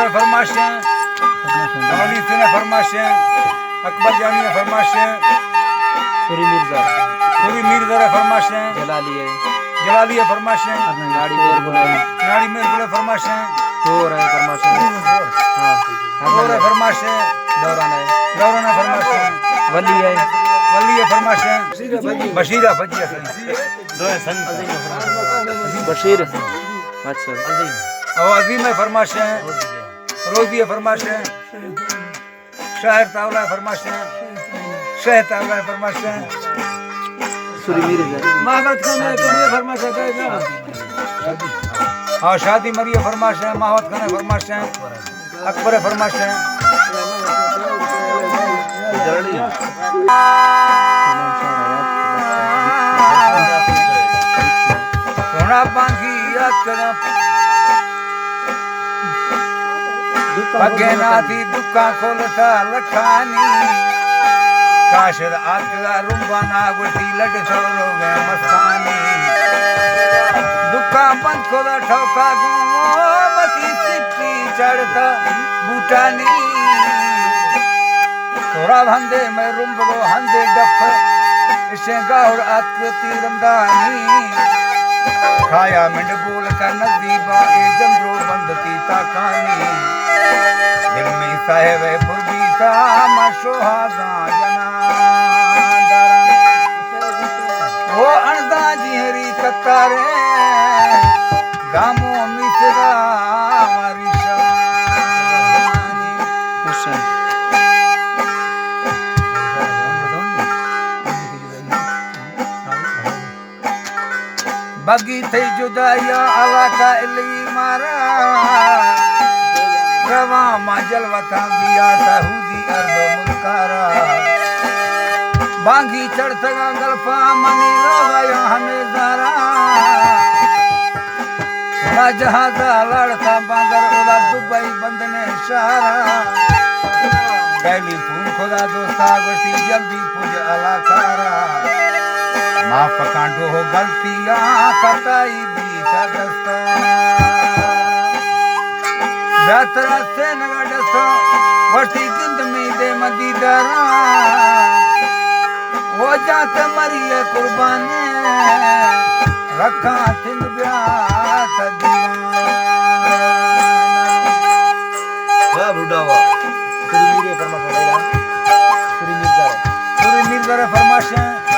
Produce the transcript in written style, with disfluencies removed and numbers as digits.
रे फरमाइशें अली ने फरमाइशें अकबर जानी है फरमाइशें सूरी मिर्जा रे फरमाइशें जलाली है फरमाइशें नाड़ी मेर बोले फरमाइशें हो रहे फरमाइशें हाँ और है फरमाइशें दौरान फरमाइशें वली है फरमाइशें बशीरा फजिया बशीर अच्छा और अजीम है फरमाइशें रोजी है फरमाइशें शायर तावला है फरमाइशें शह तावला है फरमाइशें सूरी मिर्जा मोहम्मद खान है तुम्हें फरमाइशें कहेगा हाँ शादी मरिया फरमाइशें मोहम्मद खान है फरमाइशें अकबर है फरमाइशें सोना बांगी अकड़ा अगे नाथी दुका खोलता लखानी काशर आकड़ा रुंबा नागवती लड सोरो गए मस्तानी दुका बंद खोला ठोका गुमो मती सिट्टी चढ़ता बूटानी थोड़ा हंदे में रुंबलो हंदे डफ इसे गाउर आकृति रमदानी खाया मिंड बोल का नजीबा ए जंद्रो बंदती ताकानी दिल में साहेब फुरबी सा मशोहादा जना वो अणदा जिहरी कतारे गामो मिसरा वरिशानी बगी थई जुदाया अला का इली मारा रवा माजल वता बिया ताहूदी अर्ब मुकारा बांगी चढ़तगा गल्फा मनी रोया हमें जारा थोड़ा जहाजा लड़का बांगर ओला दुबई बंदने शारा टेलीफोन खुदा दोस्ता गोटी जल्दी पुज अला कारा माफ कांडो हो गलतियां कताई दी सदस्ता बेहतरा से नगड़सा वर्षी किंद में दे मदीदारा वो जात मरिए कुर्बान रखा थिंद ब्यात दीवाना बुढ़ावा सूरी मिर्जा सूरी मिर्जा रे फरमाइशें